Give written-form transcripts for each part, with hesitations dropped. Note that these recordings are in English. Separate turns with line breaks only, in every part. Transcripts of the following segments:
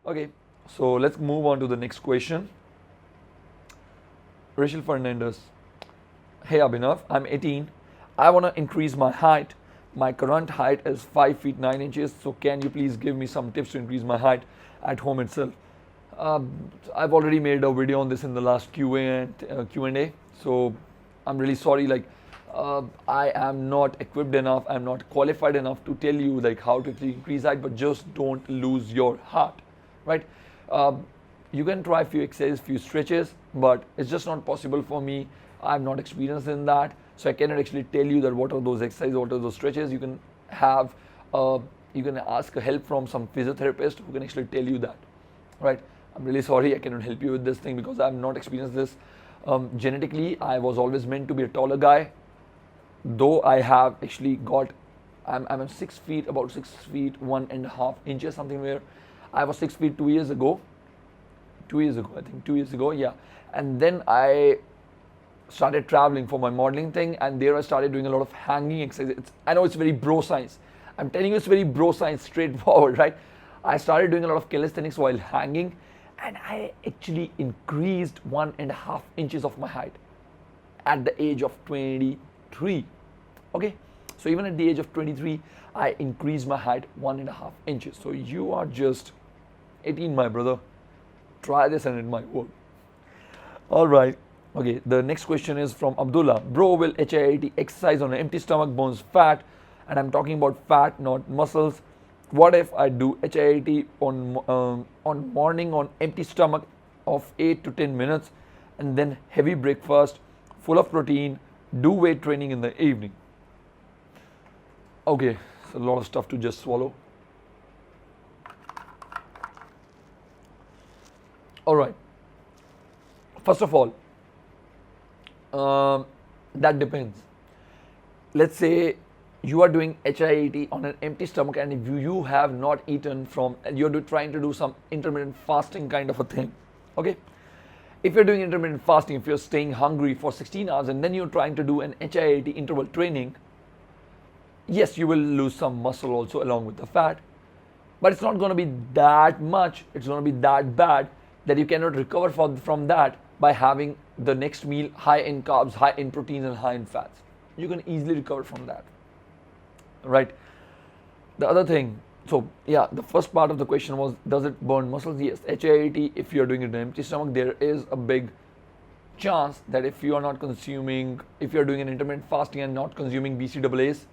Okay, so let's move on to the next question. Rachel Fernandez. Hey Abhinav, I'm 18. I want to increase my height. My current height is 5 feet 9 inches. So can you please give me some tips to increase my height at home itself? I've already made a video on this in the last Q&A. So I'm really sorry. I am not equipped enough. I'm not qualified enough to tell you how to increase height. But just don't lose your heart, right? You can try few exercises, few stretches, but it's just not possible for me. I'm not experienced in that, so I cannot actually tell you that what are those exercises, what are those stretches. You can have, you can ask help from some physiotherapist who can actually tell you that, right? I'm really sorry I cannot help you with this thing because I've not experienced this. Genetically, I was always meant to be a taller guy, though I have actually got, I'm 6 feet, about 6 feet 1.5 inches, something where I was 6 feet 2 years ago. 2 years ago, I think 2 years ago, yeah. And then I started traveling for my modeling thing, and there I started doing a lot of hanging exercises. I know it's very bro science. I'm telling you it's very bro science, straightforward, right? I started doing a lot of calisthenics while hanging, and I actually increased 1.5 inches of my height at the age of 23. Okay, so even at the age of 23, I increased my height 1.5 inches. So you are just 18, my brother. Try this and it might work. All right. Okay, the next question is from Abdullah. Bro, will HIIT exercise on an empty stomach burns fat? And I'm talking about fat, not muscles. What if I do HIIT on morning on empty stomach of 8 to 10 minutes, and then heavy breakfast, full of protein, do weight training in the evening? Okay, it's a lot of stuff to just swallow. All right. First of all, that depends. Let's say you are doing HIIT on an empty stomach, and if you have not eaten from, you're trying to do some intermittent fasting kind of a thing. Okay. If you're doing intermittent fasting, if you're staying hungry for 16 hours and then you're trying to do an HIIT interval training, yes, you will lose some muscle also along with the fat, but it's not going to be that much. It's going to be that bad that you cannot recover from that by having the next meal high in carbs, high in proteins, and high in fats. You can easily recover from that, right? The other thing, so yeah, the first part of the question was, does it burn muscles? Yes, HIIT, if you're doing it in an empty stomach, there is a big chance that if you are not consuming, if you're doing an intermittent fasting and not consuming BCAAs,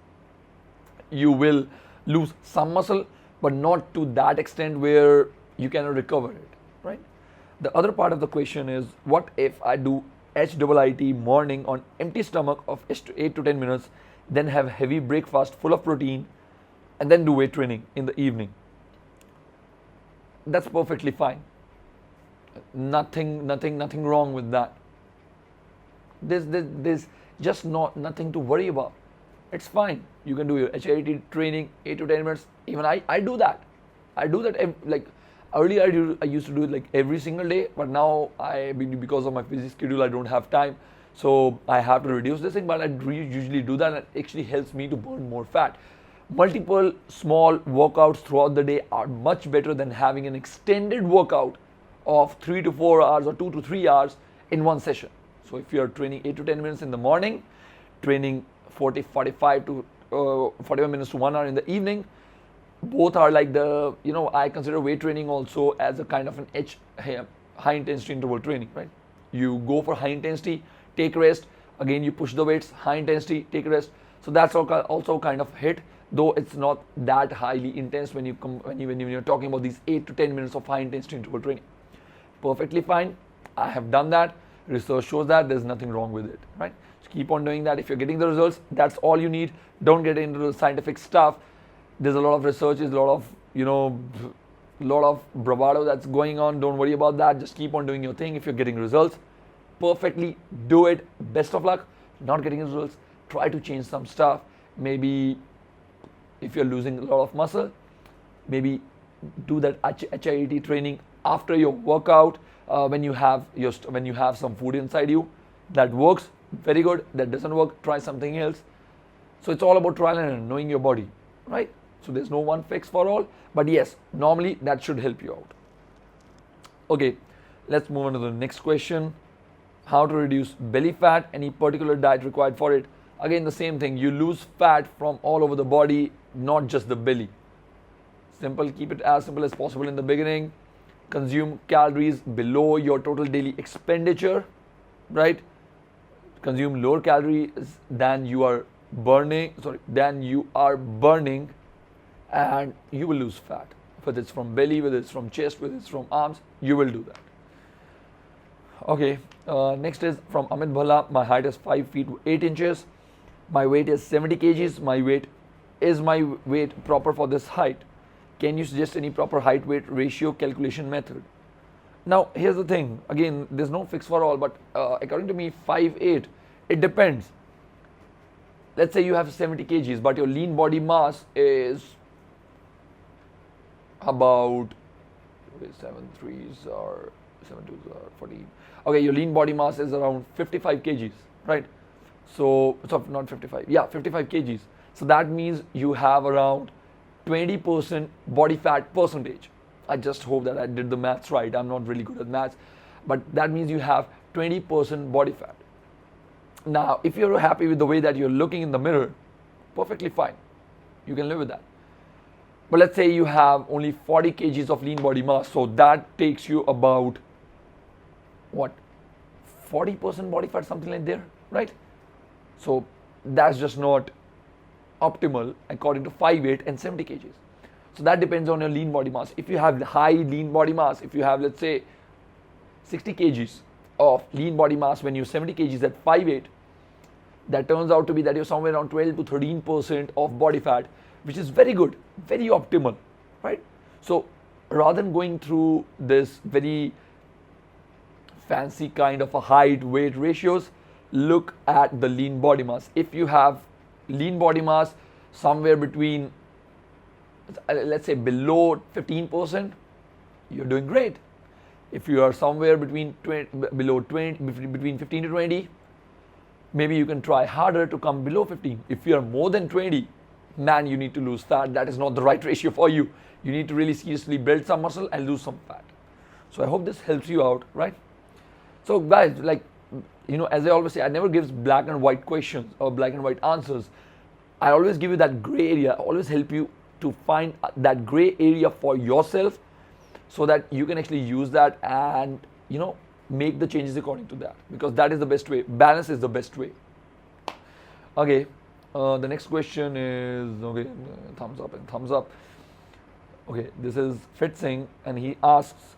you will lose some muscle, but not to that extent where you cannot recover it, right? The other part of the question is, what if I do HIIT morning on empty stomach of 8 to 10 minutes, then have heavy breakfast full of protein, and then do weight training in the evening? That's perfectly fine. Nothing wrong with that. There's just nothing to worry about. It's fine. You can do your HIIT training 8 to 10 minutes. Even I do that. I do that earlier I used to do it every single day, but now because of my busy schedule, I don't have time. So I have to reduce this thing, but I usually do that, and it actually helps me to burn more fat. Multiple small workouts throughout the day are much better than having an extended workout of 3 to 4 hours or 2 to 3 hours in one session. So if you're training 8 to 10 minutes in the morning, training 45 minutes to 1 hour in the evening, both are I consider weight training also as a kind of an high intensity interval training, right? You go for high intensity, take rest, again you push the weights, high intensity, take rest. So that's also kind of HIIT, though it's not that highly intense when you're talking about these 8 to 10 minutes of high intensity interval training. Perfectly fine. I have done that. Research shows that there's nothing wrong with it, right? So keep on doing that. If you're getting the results, that's all you need. Don't get into the scientific stuff. There's a lot of research, there's a lot of bravado that's going on. Don't worry about that. Just keep on doing your thing. If you're getting results, perfectly do it. Best of luck. Not getting results, try to change some stuff. Maybe if you're losing a lot of muscle, maybe do that HIIT training after your workout, when you have some food inside you. That works, very good. That doesn't work, try something else. So it's all about trial and error, knowing your body, right? So there's no one fix for all, but yes, normally that should help you out. Okay, let's move on to the next question. How to reduce belly fat? Any particular diet required for it? Again, the same thing. You lose fat from all over the body, not just the belly. Simple, keep it as simple as possible in the beginning. Consume calories below your total daily expenditure, right? Consume lower calories than you are burning, and you will lose fat. Whether it's from belly, whether it's from chest, whether it's from arms, you will do that. Okay, next is from Amit Bhala. My height is 5 feet 8 inches. My weight is 70 kgs. Is my weight proper for this height? Can you suggest any proper height weight ratio calculation method? Now, here's the thing. Again, there's no fix for all, but according to me, 5'8", it depends. Let's say you have 70 kgs, but your lean body mass is about 7 3s or 7 2s or 14. Okay, your lean body mass is around 55 kgs, right? So not 55, yeah, 55 kgs. So that means you have around 20% body fat percentage. I just hope that I did the maths right. I'm not really good at maths, but that means you have 20% body fat. Now, if you're happy with the way that you're looking in the mirror, perfectly fine. You can live with that. But let's say you have only 40 kgs of lean body mass, so that takes you about what, 40% body fat, something like there, right? So that's just not optimal according to 5'8" and 70 kgs. So that depends on your lean body mass. If you have high lean body mass, if you have, let's say, 60 kgs of lean body mass when you're 70 kgs at 5'8", that turns out to be that you're somewhere around 12 to 13% of body fat, which is very good, very optimal, right? So rather than going through this very fancy kind of a height weight ratios, look at the lean body mass. If you have lean body mass somewhere between, let's say, below 15%, you're doing great. If you are somewhere between between 15 to 20, maybe you can try harder to come below 15. If you are more than 20, man, you need to lose fat. That is not the right ratio for you. You need to really seriously build some muscle and lose some fat. So I hope this helps you out, right? So guys, like, you know, as I always say, I never give black and white questions or black and white answers. I always give you that gray area. I always help you to find that gray area for yourself, so that you can actually use that and, you know, make the changes according to that, because that is the best way. Balance is the best way. Okay, the next question is, okay, thumbs up and thumbs up. Okay, this is Fit Singh, and he asks,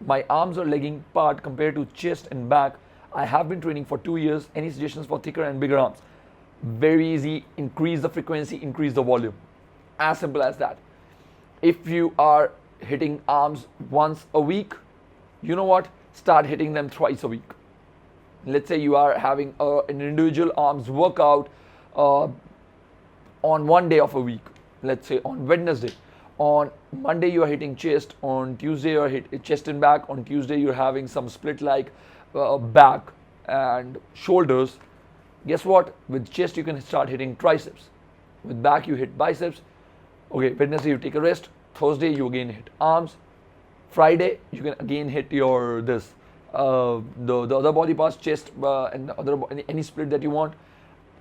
my arms are lagging part compared to chest and back. I have been training for 2 years. Any suggestions for thicker and bigger arms? Very easy. Increase the frequency, increase the volume. As simple as that. If you are hitting arms once a week, you know what? Start hitting them twice a week. Let's say you are having an individual arms workout on one day of a week. Let's say on Wednesday. On Monday you are hitting chest. On Tuesday you are hitting chest and back. On Tuesday you are having some split like back and shoulders. Guess what? With chest you can start hitting triceps. With back you hit biceps. Okay, Wednesday you take a rest. Thursday you again hit arms. Friday you can again hit your the other body parts, chest and the other any split that you want.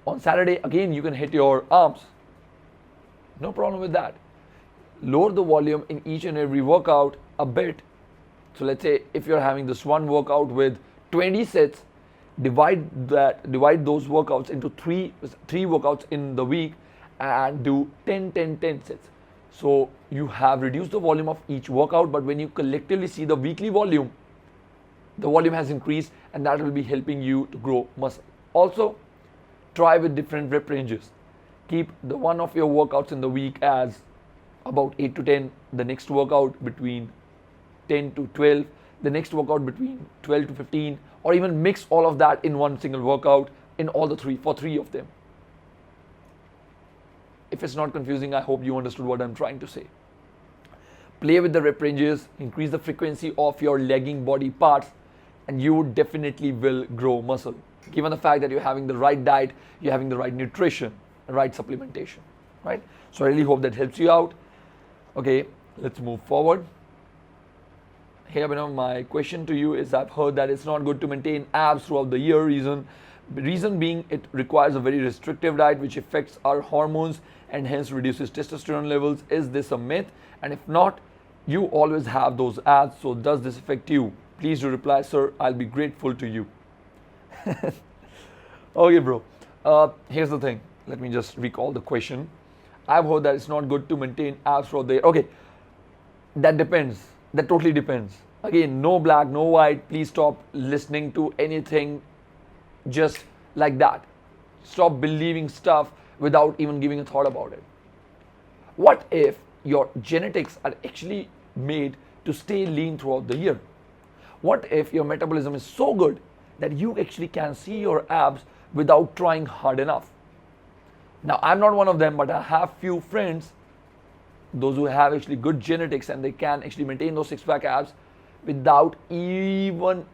On Saturday again you can hit your arms. No problem with that. Lower the volume in each and every workout a bit. So let's say if you're having this one workout with 20 sets, divide those workouts into three workouts in the week and do 10 sets. So you have reduced the volume of each workout, but when you collectively see the weekly volume, the volume has increased, and that will be helping you to grow muscle. Also, try with different rep ranges. Keep the one of your workouts in the week as about 8 to 10, the next workout between 10 to 12, the next workout between 12 to 15, or even mix all of that in one single workout in all the for three of them. If it's not confusing, I hope you understood what I'm trying to say. Play with the rep ranges, increase the frequency of your lagging body parts, and you definitely will grow muscle. Given the fact that you're having the right diet, you're having the right nutrition, right supplementation, right? So I really hope that helps you out. Okay, let's move forward. Hey Abhinav, my question to you is I've heard that it's not good to maintain abs throughout the year. Reason being it requires a very restrictive diet which affects our hormones and hence reduces testosterone levels. Is this a myth? And if not, you always have those abs, so does this affect you? Please do reply, sir. I'll be grateful to you. Okay, bro. Here's the thing. Let me just recall the question. I've heard that it's not good to maintain abs throughout the year. Okay, that depends. That totally depends. Again, no black, no white. Please stop listening to anything just like that. Stop believing stuff without even giving a thought about it. What if your genetics are actually made to stay lean throughout the year? What if your metabolism is so good that you actually can see your abs without trying hard enough? Now, I'm not one of them, but I have few friends, those who have actually good genetics and they can actually maintain those six-pack abs without even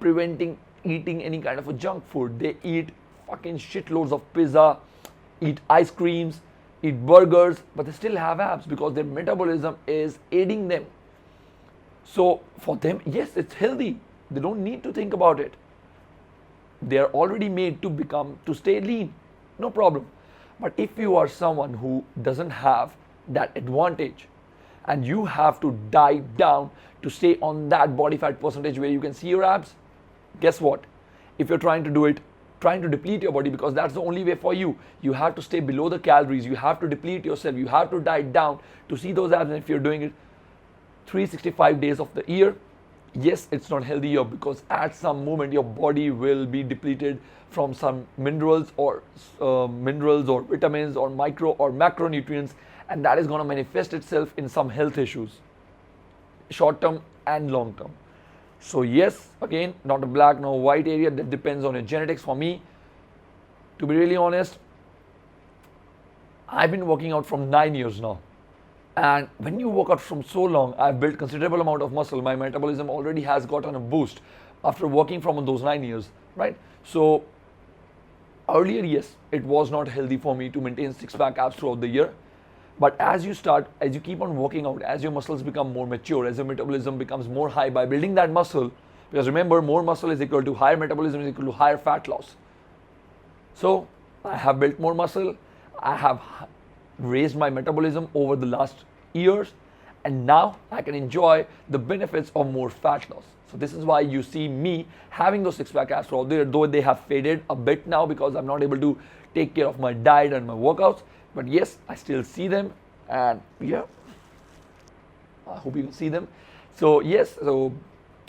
preventing eating any kind of a junk food. They eat fucking shitloads of pizza, eat ice creams, eat burgers, but they still have abs because their metabolism is aiding them. So for them, yes, it's healthy. They don't need to think about it. They are already made to stay lean. No problem. But if you are someone who doesn't have that advantage and you have to dive down to stay on that body fat percentage where you can see your abs, guess what? If you're trying to do it, trying to deplete your body, because that's the only way for you. You have to stay below the calories. You have to deplete yourself. You have to dive down to see those abs. And if you're doing it 365 days of the year, yes, it's not healthier because at some moment your body will be depleted from some minerals or vitamins or micro or macronutrients, and that is going to manifest itself in some health issues, short term and long term. So yes, again, not a black, no white area. That depends on your genetics. For me, to be really honest, I've been working out from 9 years now. And when you work out from so long, I've built considerable amount of muscle. My metabolism already has gotten a boost after working from those 9 years, right? So earlier, yes, it was not healthy for me to maintain six-pack abs throughout the year. But as you keep on working out, as your muscles become more mature, as your metabolism becomes more high by building that muscle, because remember, more muscle is equal to higher metabolism is equal to higher fat loss. So I have built more muscle. I have raised my metabolism over the last years, and now I can enjoy the benefits of more fat loss. So this is why you see me having those six-pack abs throughout the year, though they have faded a bit now because I'm not able to take care of my diet and my workouts. But yes, I still see them, and yeah, I hope you can see them. So yes, so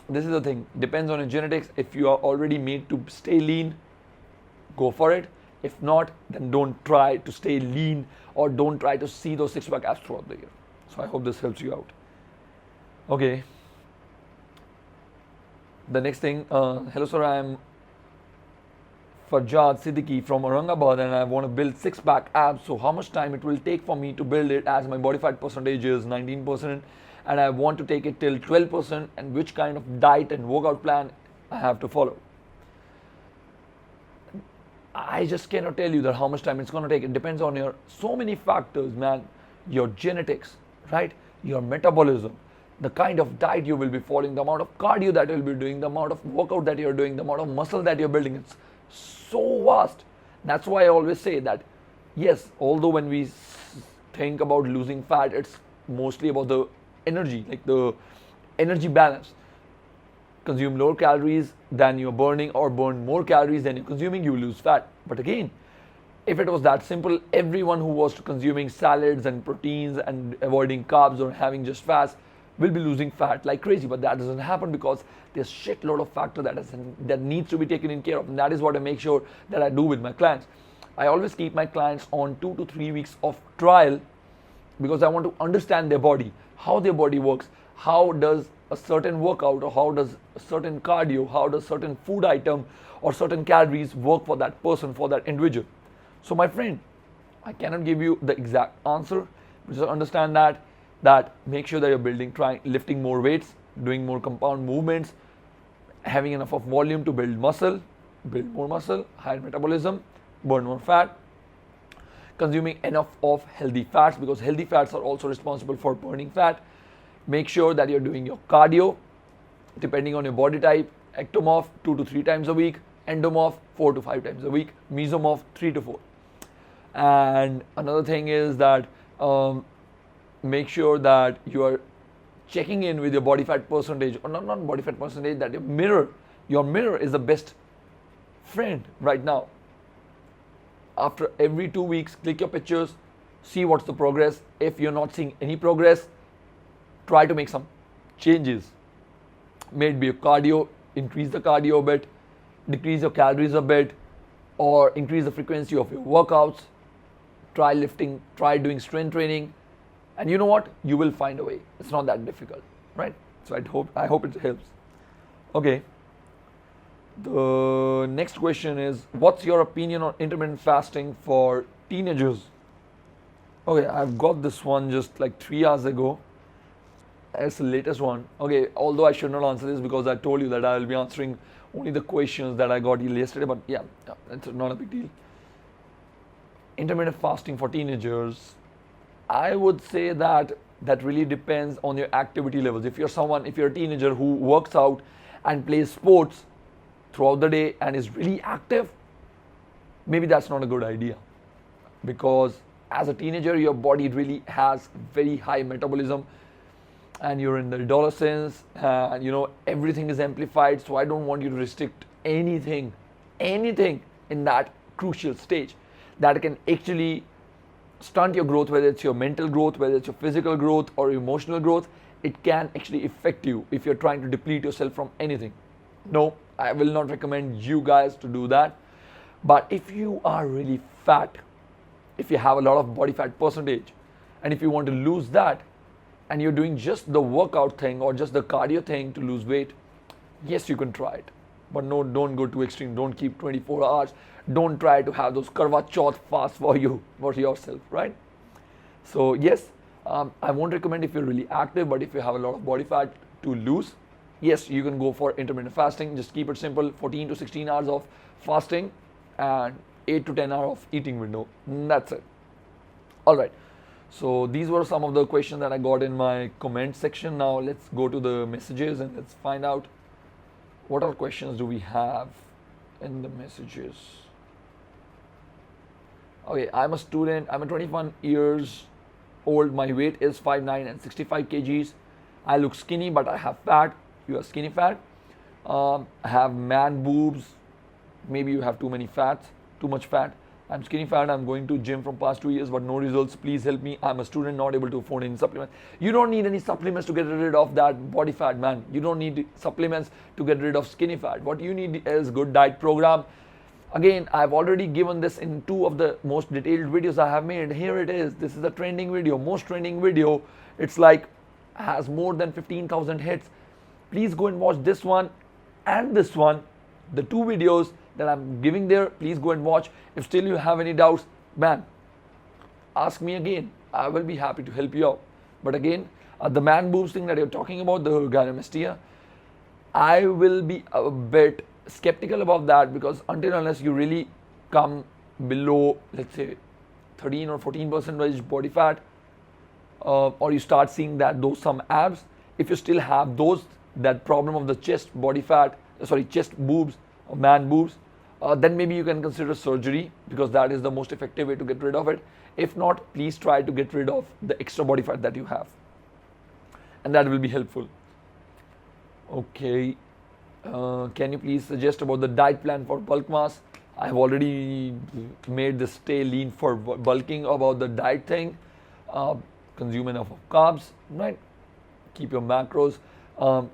this is the thing. Depends on your genetics. If you are already made to stay lean, go for it. If not, then don't try to stay lean or don't try to see those six-pack abs throughout the year. So I hope this helps you out. Okay. The next thing, hello sir, I am Farjad Siddiqui from Aurangabad and I want to build six-pack abs. So how much time it will take for me to build it, as my body fat percentage is 19% and I want to take it till 12%, and which kind of diet and workout plan I have to follow? I just cannot tell you that how much time it's going to take. It depends on your so many factors, man. Your genetics, right? Your metabolism, the kind of diet you will be following, the amount of cardio that you'll be doing, the amount of workout that you're doing, the amount of muscle that you're building. It's so vast. That's why I always say that, yes, although when we think about losing fat, it's mostly about the energy, like the energy balance. Consume lower calories than you're burning or burn more calories than you're consuming, you lose fat. But again, if it was that simple, everyone who was consuming salads and proteins and avoiding carbs or having just fats will be losing fat like crazy. But that doesn't happen because there's shitload of factor that needs to be taken in care of, and that is what I make sure that I do with my clients. I always keep my clients on 2 to 3 weeks of trial because I want to understand their body, how their body works, how does a certain workout or how does a certain cardio, how does certain food item or certain calories work for that person, for that individual. So my friend, I cannot give you the exact answer, but just understand that make sure that you're lifting more weights, doing more compound movements, having enough of volume to build more muscle, higher metabolism, burn more fat, consuming enough of healthy fats because healthy fats are also responsible for burning fat, Make sure that you're doing your cardio depending on your body type. Ectomorph 2 to 3 times a week, endomorph 4 to 5 times a week, mesomorph 3 to 4. And another thing is that make sure that you are checking in with your body fat percentage, or not body fat percentage, that your mirror is the best friend right now. After every 2 weeks, click your pictures, see what's the progress. If you're not seeing any progress, try to make some changes. Maybe your cardio, increase the cardio a bit, decrease your calories a bit, or increase the frequency of your workouts. Try lifting, try doing strength training, and you know what? You will find a way. It's not that difficult, right? So I hope it helps. Okay. The next question is, what's your opinion on intermittent fasting for teenagers? Okay, I've got this one just like 3 hours ago. It's the latest one. Okay, although I should not answer this because I told you that I will be answering only the questions that I got yesterday, but yeah, it's not a big deal. Intermittent fasting for teenagers, I would say that really depends on your activity levels. If you're a teenager who works out and plays sports throughout the day and is really active, maybe that's not a good idea, because as a teenager your body really has very high metabolism and you're in the adolescence and everything is amplified. So I don't want you to restrict anything in that crucial stage that can actually stunt your growth, whether it's your mental growth, whether it's your physical growth or emotional growth. It can actually affect you if you're trying to deplete yourself from anything. No, I will not recommend you guys to do that. But if you are really fat, if you have a lot of body fat percentage, and if you want to lose that, and you're doing just the workout thing or just the cardio thing to lose weight, yes, you can try it. But no, don't go too extreme. Don't keep 24 hours. Don't try to have those karwa chauth fasts for yourself, right? So yes, I won't recommend if you're really active, but if you have a lot of body fat to lose, yes, you can go for intermittent fasting. Just keep it simple, 14 to 16 hours of fasting and 8 to 10 hours of eating window. That's it. All right. So these were some of the questions that I got in my comment section. Now let's go to the messages and let's find out what other questions do we have in the messages. Okay, I'm a student. I'm a 21 years old. My weight is 5'9" and 65 kgs. I look skinny, but I have fat. You are skinny fat. I have man boobs. Maybe you have too much fat. I'm skinny fat. I'm going to gym from past 2 years, but no results. Please help me. I'm a student, not able to afford any supplements. You don't need any supplements to get rid of that body fat, man. You don't need supplements to get rid of skinny fat. What you need is good diet program. Again, I've already given this in 2 of the most detailed videos I have made. Here it is. This is a trending video, most trending video. It's like has more than 15,000 hits. Please go and watch this one and this one. The 2 videos that I'm giving there, please go and watch. If still you have any doubts, man, ask me again. I will be happy to help you out. But again, the man boobs thing that you're talking about, the gynecomastia, I will be a bit skeptical about that, because unless you really come below, let's say 13 or 14% body fat, or you start seeing those some abs, if you still have that problem of the chest boobs or man boobs, then maybe you can consider surgery, because that is the most effective way to get rid of it. If not, please try to get rid of the extra body fat that you have, and that will be helpful. Okay, can you please suggest about the diet plan for bulk mass? I have already made the stay lean for bulking about the diet thing. Consume enough of carbs, right? Keep your macros.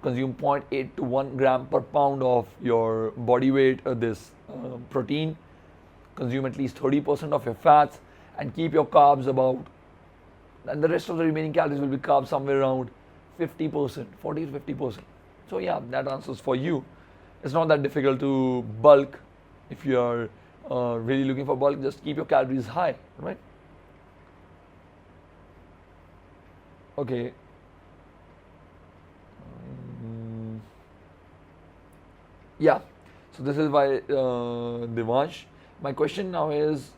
Consume 0.8 to 1 gram per pound of your body weight, protein. Consume at least 30% of your fats, and keep your carbs and the rest of the remaining calories will be carbs somewhere around 50%, 40 to 50%. So yeah, that answers for you. It's not that difficult to bulk. If you are really looking for bulk, just keep your calories high, right? Okay. Yeah, so this is by Devansh. My question now is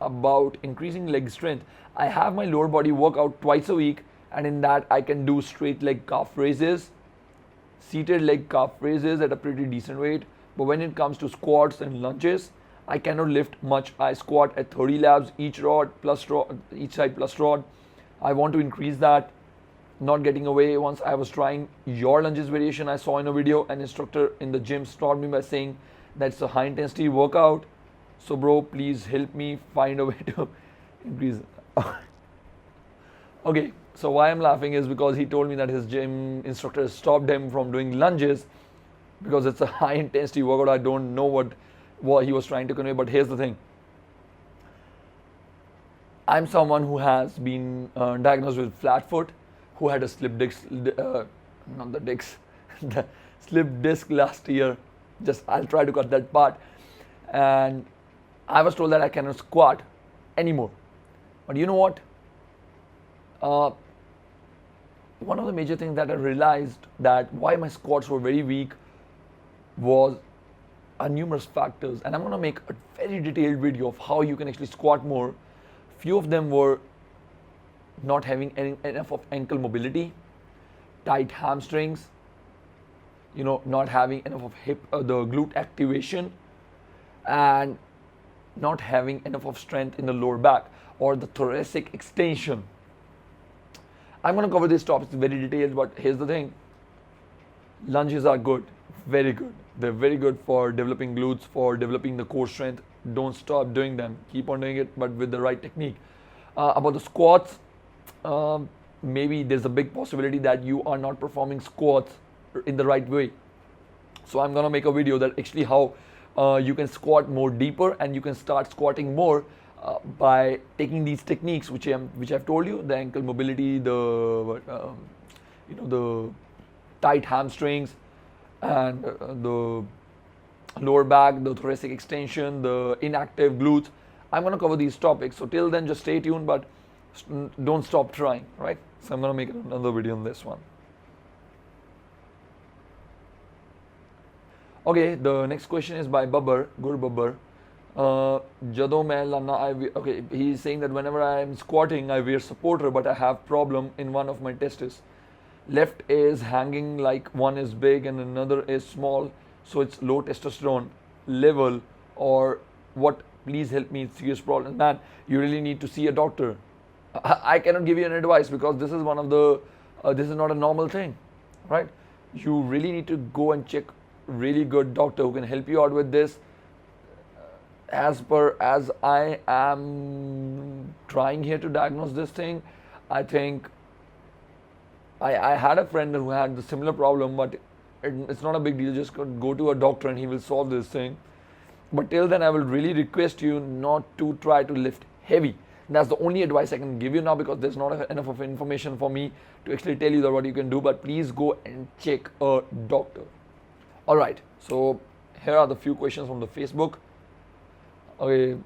about increasing leg strength. I have my lower body workout twice a week and in that I can do straight leg calf raises, seated leg calf raises at a pretty decent weight. But when it comes to squats and lunges, I cannot lift much. I squat at 30 labs each rod plus rod, each side plus rod. I want to increase that. Not getting away. Once I was trying your lunges variation, I saw in a video, an instructor in the gym stopped me by saying that's a high intensity workout. So bro, please help me find a way to increase. Okay, so why I'm laughing is because he told me that his gym instructor stopped him from doing lunges because it's a high intensity workout. I don't know what he was trying to convey, but here's the thing. I'm someone who has been diagnosed with flat foot, who had a slip disc, not the disc, the slip disc last year. Just I'll try to cut that part. And I was told that I cannot squat anymore. But you know what? One of the major things that I realized that why my squats were very weak was numerous factors. And I'm going to make a very detailed video of how you can actually squat more. Few of them were not having enough of ankle mobility, tight hamstrings, not having enough of hip, the glute activation, and not having enough of strength in the lower back or the thoracic extension. I'm going to cover these topics very detailed, but here's the thing. Lunges are good, very good. They're very good for developing glutes, for developing the core strength. Don't stop doing them. Keep on doing it, but with the right technique. About the squats, maybe there's a big possibility that you are not performing squats in the right way. So I'm gonna make a video that actually how you can squat more deeper, and you can start squatting more by taking these techniques which I've told you: the ankle mobility, the the tight hamstrings, and the lower back, the thoracic extension, the inactive glutes. I'm going to cover these topics. So till then, just stay tuned, but don't stop trying, right? So I'm going to make another video on this one. Okay, the next question is by Babbar, Gur Babbar. Okay, he's saying that whenever I am squatting, I wear supporter, but I have problem in one of my testes. Left is hanging like one is big and another is small, so it's low testosterone level or what? Please help me, it's serious problem. Man, you really need to see a doctor. I cannot give you an advice because this is one of the, this is not a normal thing, right? You really need to go and check really good doctor who can help you out with this. As I am trying here to diagnose this thing, I think I had a friend who had the similar problem, but it's not a big deal. Just go to a doctor and he will solve this thing. But till then, I will really request you not to try to lift heavy. That's the only advice I can give you now because there's not enough of information for me to actually tell you that what you can do. But please go and check a doctor. All right. So here are the few questions from the Facebook. Okay,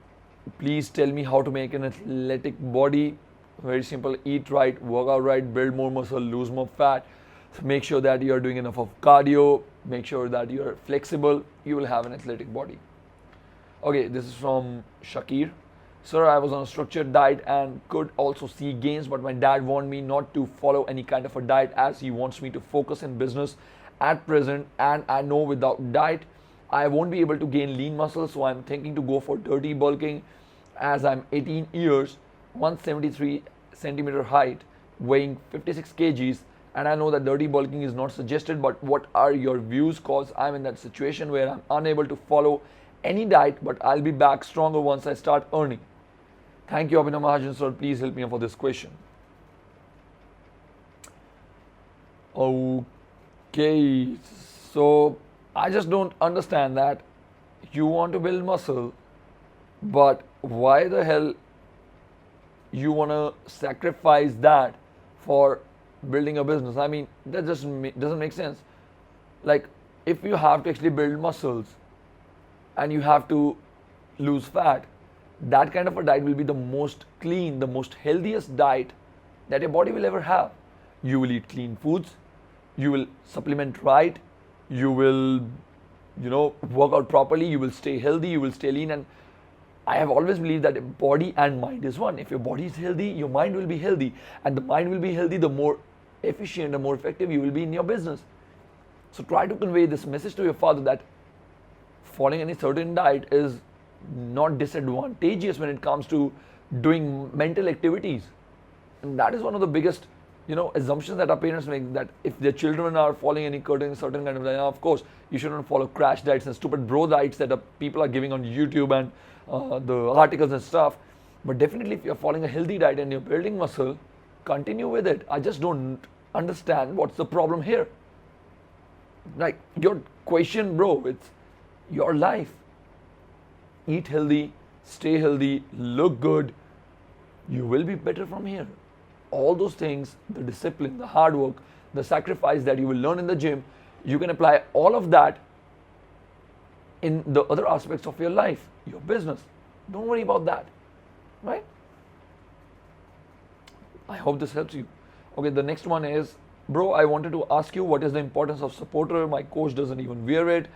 please tell me how to make an athletic body. Very simple. Eat right, work out right, build more muscle, lose more fat. So make sure that you are doing enough of cardio. Make sure that you are flexible. You will have an athletic body. Okay, this is from Shakir. Sir, I was on a structured diet and could also see gains, but my dad warned me not to follow any kind of a diet as he wants me to focus in business at present, and I know without diet I won't be able to gain lean muscle, so I'm thinking to go for dirty bulking as I'm 18 years, 173 centimeter height, weighing 56 kgs, and I know that dirty bulking is not suggested, but what are your views? Cause I'm in that situation where I'm unable to follow any diet, but I'll be back stronger once I start earning. Thank you, ABHINAV MAHAJAN sir. Please help me out for this question. Okay, so I just don't understand that you want to build muscle, but why the hell you want to sacrifice that for building a business? I mean, that just doesn't make sense. Like, if you have to actually build muscles and you have to lose fat, that kind of a diet will be the most clean, the most healthiest diet that your body will ever have. You will eat clean foods, you will supplement right, you will, work out properly, you will stay healthy, you will stay lean, and I have always believed that body and mind is one. If your body is healthy, your mind will be healthy. And the mind will be healthy, the more efficient, the more effective you will be in your business. So try to convey this message to your father that following any certain diet is not disadvantageous when it comes to doing mental activities. And that is one of the biggest, assumptions that our parents make, that if their children are following any certain kind of diet, of course, you shouldn't follow crash diets and stupid bro diets that people are giving on YouTube and the articles and stuff. But definitely if you're following a healthy diet and you're building muscle, continue with it. I just don't understand what's the problem here. Like your question, bro, it's your life. Eat healthy, stay healthy, look good. You will be better from here. All those things, the discipline, the hard work, the sacrifice that you will learn in the gym, you can apply all of that in the other aspects of your life, your business. Don't worry about that, right? I hope this helps you. Okay, the next one is, bro, I wanted to ask you, what is the importance of supporter? My coach doesn't even wear it,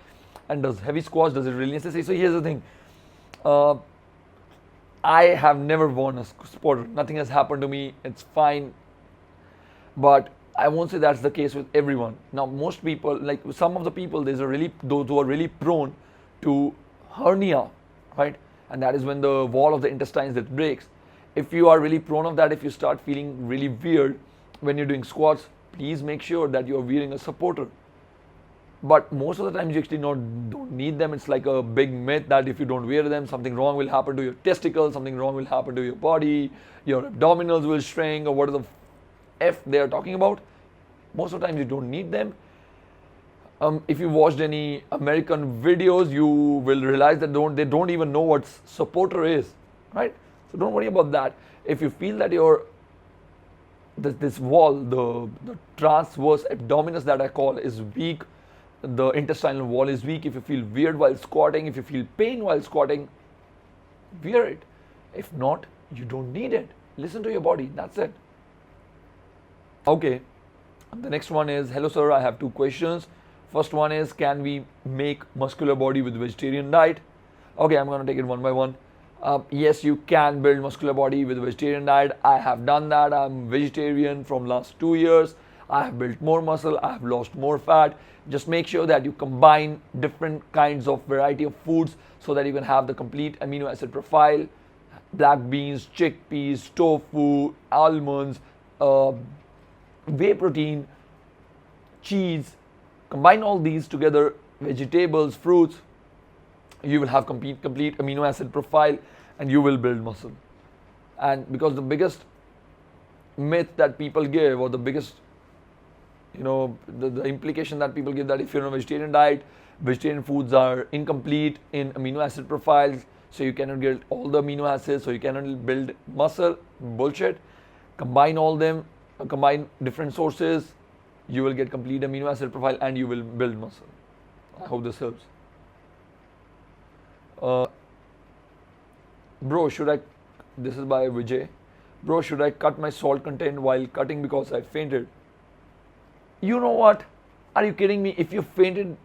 and does heavy squats, does it really necessary? So here's the thing. I have never worn a supporter. Nothing has happened to me. It's fine. But I won't say that's the case with everyone. Now, most people, like some of the people, those who are really prone to hernia, right? And that is when the wall of the intestines that breaks. If you are really prone of that, if you start feeling really weird when you're doing squats, please make sure that you're wearing a supporter. But most of the times you actually don't need them. It's like a big myth that if you don't wear them, something wrong will happen to your testicles, something wrong will happen to your body, your abdominals will shrink, or what is the F they are talking about. Most of the times you don't need them. If you watched any American videos, you will realize that they don't even know what supporter is, right? So don't worry about that. If you feel that this wall, the transverse abdominis that I call, is weak, the intestinal wall is weak, if you feel weird while squatting, if you feel pain while squatting, wear it. If not, you don't need it. Listen to your body, that's it. Okay, the next one is, hello sir, I have two questions. First one is, can we make muscular body with vegetarian diet? Okay, I'm going to take it one by one. Yes, you can build muscular body with vegetarian diet. I have done that. I'm vegetarian from last 2 years. I have built more muscle. I have lost more fat. Just make sure that you combine different kinds of variety of foods so that you can have the complete amino acid profile. Black beans, chickpeas, tofu, almonds, whey protein, cheese. Combine all these together, vegetables, fruits. You will have complete amino acid profile and you will build muscle. And because the biggest myth that people give, or the biggest, the implication that people give, that if you're on a vegetarian diet, vegetarian foods are incomplete in amino acid profiles, so you cannot get all the amino acids, so you cannot build muscle. Bullshit. Combine all them, combine different sources, you will get complete amino acid profile and you will build muscle. I hope this helps. Bro, this is by Vijay. Bro, should I cut my salt content while cutting because I fainted? You know what? Are you kidding me? If you fainted,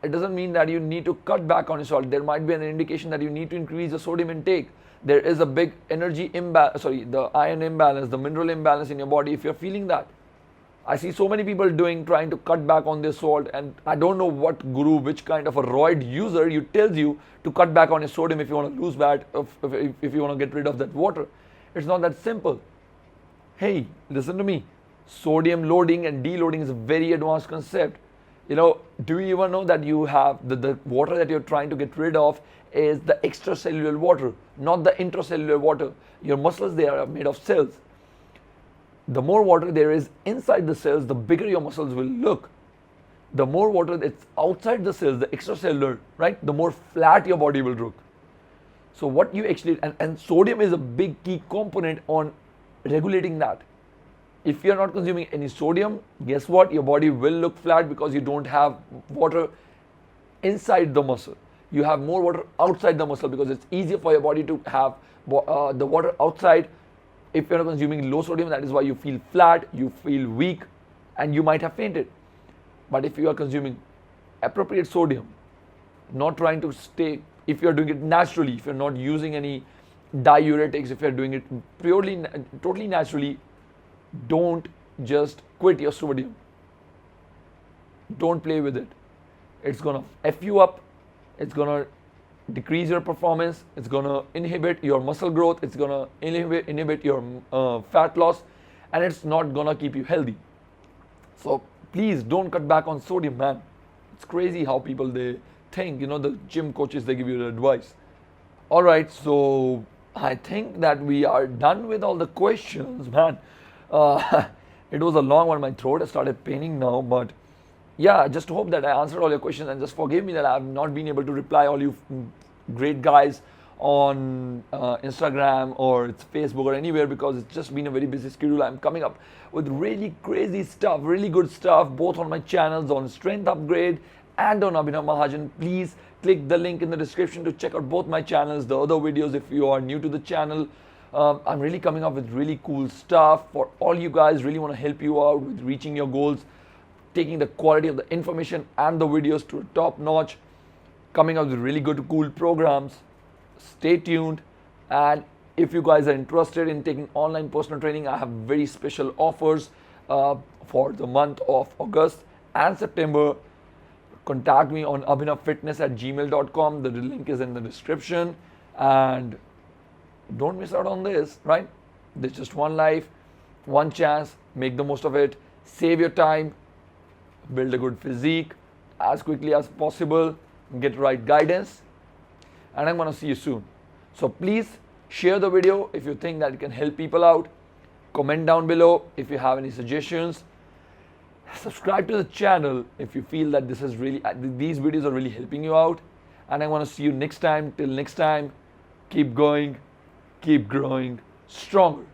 it doesn't mean that you need to cut back on your salt. There might be an indication that you need to increase the sodium intake. There is a big energy imbalance, the iron imbalance, the mineral imbalance in your body if you're feeling that. I see so many people trying to cut back on their salt, and I don't know what guru, which kind of a roid user tells you to cut back on your sodium if you want to lose fat, if you want to get rid of that water. It's not that simple. Hey, listen to me. Sodium loading and deloading is a very advanced concept. Do you even know that you have the water that you're trying to get rid of is the extracellular water, not the intracellular water. Your muscles, they are made of cells. The more water there is inside the cells, the bigger your muscles will look. The more water that's outside the cells, the extracellular, right, the more flat your body will look. So what you actually, and sodium is a big key component on regulating that. If you're not consuming any sodium, guess what? Your body will look flat because you don't have water inside the muscle. You have more water outside the muscle because it's easier for your body to have the water outside. If you're not consuming low sodium, that is why you feel flat, you feel weak, and you might have fainted. But if you are consuming appropriate sodium, not trying to stay if you're doing it naturally, if you're not using any diuretics, if you're doing it purely, totally naturally, don't just quit your sodium. Don't play with it. It's gonna F you up. It's gonna decrease your performance. It's gonna inhibit your muscle growth. It's gonna inhibit your fat loss, and it's not gonna keep you healthy. So please don't cut back on sodium, man. It's crazy how people they think, the gym coaches, they give you the advice. All right, so I think that we are done with all the questions, man. It was a long one. My throat has started paining now, but yeah, I just hope that I answered all your questions, and just forgive me that I have not been able to reply all you great guys on Instagram or it's Facebook or anywhere, because it's just been a very busy schedule. I'm coming up with really crazy stuff, really good stuff, both on my channels, on Strength Upgrade and on ABHINAV MAHAJAN. Please click the link in the description to check out both my channels, the other videos if you are new to the channel. I'm really coming up with really cool stuff for all you guys. Really want to help you out with reaching your goals, taking the quality of the information and the videos to a top notch, coming up with really good, cool programs. Stay tuned. And if you guys are interested in taking online personal training, I have very special offers for the month of August and September. Contact me on abhinavfitness@gmail.com. The link is in the description. And don't miss out on this, right? There's just one life, one chance. Make the most of it. Save your time. Build a good physique as quickly as possible. Get right guidance. And I'm going to see you soon. So please share the video if you think that it can help people out. Comment down below if you have any suggestions. Subscribe to the channel if you feel that this is really, these videos are really helping you out. And I want to see you next time. Till next time, keep going, keep growing stronger.